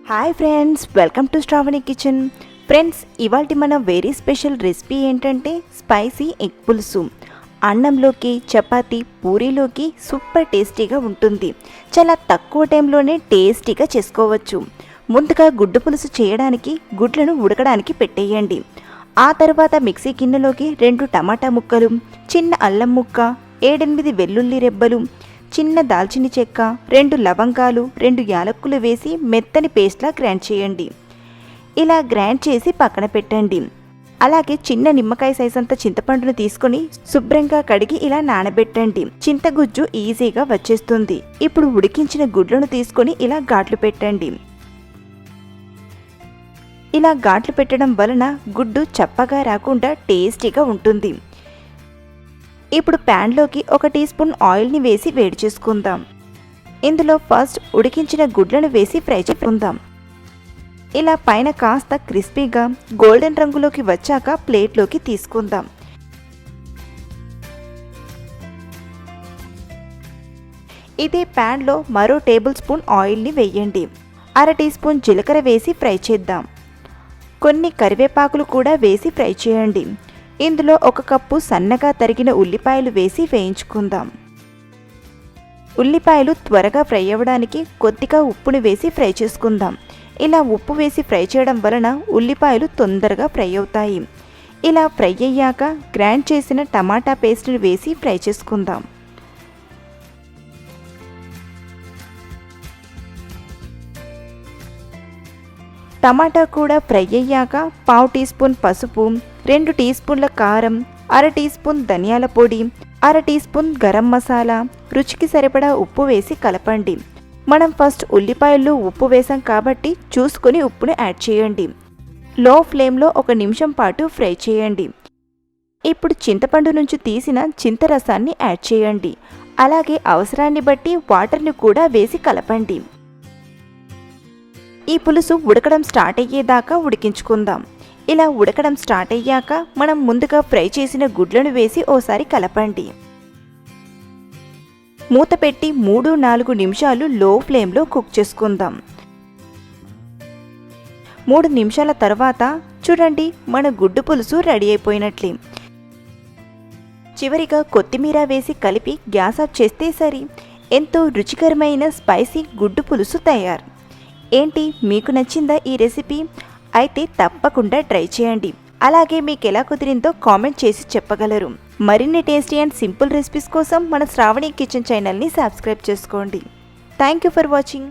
Hi friends, welcome to Sravani kitchen. Friends, ఇవాల్టి మన very special recipe ఏంటంటే స్పైసీ ఎగ్ పులుసు. అన్నంలోకి, చపాతీ, పూరీలోకి సూపర్ టేస్టీగా ఉంటుంది. చాలా తక్కువ టైంలోనే టేస్టీగా చేసుకోవచ్చు. ముందుగా గుడ్డు పులుసు చేయడానికి గుడ్లను ఉడకడానికి పెట్టేయండి. ఆ తర్వాత మిక్సీ గిన్నెలోకి 2 టమాటా ముక్కలు, చిన్న అల్లం ముక్క, 7-8 వెల్లుల్లి రెబ్బలు, చిన్న దాల్చిన చెక్క, 2 లవంగాలు, 2 యాలక్కులు వేసి మెత్తని పేస్ట్లా గ్రైండ్ చేయండి. ఇలా గ్రైండ్ చేసి పక్కన పెట్టండి. అలాగే చిన్న నిమ్మకాయ సైజ్ అంత చింతపండును తీసుకొని శుభ్రంగా కడిగి ఇలా నానబెట్టండి. చింతగుజ్జు ఈజీగా వచ్చేస్తుంది. ఇప్పుడు ఉడికించిన గుడ్లను తీసుకొని ఇలా ఘాట్లు పెట్టండి. ఇలా ఘాట్లు పెట్టడం వలన గుడ్డు చప్పగా రాకుండా టేస్టీగా ఉంటుంది. ఇప్పుడు ప్యాన్లోకి 1 టీ స్పూన్ ఆయిల్ని వేసి వేడి చేసుకుందాం. ఇందులో ఫస్ట్ ఉడికించిన గుడ్లను వేసి ఫ్రై చేసుకుందాం. ఇలా పైన కాస్త క్రిస్పీగా గోల్డెన్ రంగులోకి వచ్చాక ప్లేట్లోకి తీసుకుందాం. ఇదే ప్యాన్లో మరో టేబుల్ స్పూన్ ఆయిల్ని వేయండి. 1/2 టీ స్పూన్ జీలకర్ర వేసి ఫ్రై చేద్దాం. కొన్ని కరివేపాకులు కూడా వేసి ఫ్రై చేయండి. ఇందులో 1 కప్పు సన్నగా తరిగిన ఉల్లిపాయలు వేసి వేయించుకుందాం. ఉల్లిపాయలు త్వరగా ఫ్రై అవ్వడానికి కొద్దిగా ఉప్పుని వేసి ఫ్రై చేసుకుందాం. ఇలా ఉప్పు వేసి ఫ్రై చేయడం వలన ఉల్లిపాయలు తొందరగా ఫ్రై అవుతాయి. ఇలా ఫ్రై అయ్యాక గ్రైండ్ చేసిన టమాటా పేస్ట్ని వేసి ఫ్రై చేసుకుందాం. టమాటా కూడా ఫ్రై అయ్యాక 1/2 టీ స్పూన్ పసుపు, 2 టీ స్పూన్ల కారం, 1/2 టీ స్పూన్ ధనియాల పొడి, 1/2 టీ స్పూన్ గరం మసాలా, రుచికి సరిపడా ఉప్పు వేసి కలపండి. మనం ఫస్ట్ ఉల్లిపాయల్లో ఉప్పు వేసాం కాబట్టి చూసుకొని ఉప్పును యాడ్ చేయండి. లో ఫ్లేమ్లో 1 నిమిషం పాటు ఫ్రై చేయండి. ఇప్పుడు చింతపండు నుంచి తీసిన చింతరసాన్ని యాడ్ చేయండి. అలాగే అవసరాన్ని బట్టి వాటర్ని కూడా వేసి కలపండి. ఈ పులుసు ఉడకడం స్టార్ట్ అయ్యేదాకా ఉడికించుకుందాం. ఇలా ఉడకడం స్టార్ట్ అయ్యాక మనం ముందుగా ఫ్రై చేసిన గుడ్లను వేసి ఓసారి కలపండి. మూత పెట్టి 3-4 నిమిషాలు లో ఫ్లేమ్లో కుక్ చేసుకుందాం. 3 నిమిషాల తర్వాత చూడండి, మన గుడ్డు పులుసు రెడీ అయిపోయినట్లే. చివరిగా కొత్తిమీర వేసి కలిపి గ్యాస్ ఆఫ్ చేస్తే సరి, ఎంతో రుచికరమైన స్పైసీ గుడ్డు పులుసు తయారు. ఏంటి, మీకు నచ్చిందా ఈ రెసిపీ? అయితే తప్పకుండా ట్రై చేయండి. అలాగే మీకు ఎలా కుదిరిందో కామెంట్ చేసి చెప్పగలరు. మరిన్ని టేస్టీ అండ్ సింపుల్ రెసిపీస్ కోసం మన శ్రావణి కిచెన్ ఛానల్ని సబ్స్క్రైబ్ చేసుకోండి. Thank you for watching.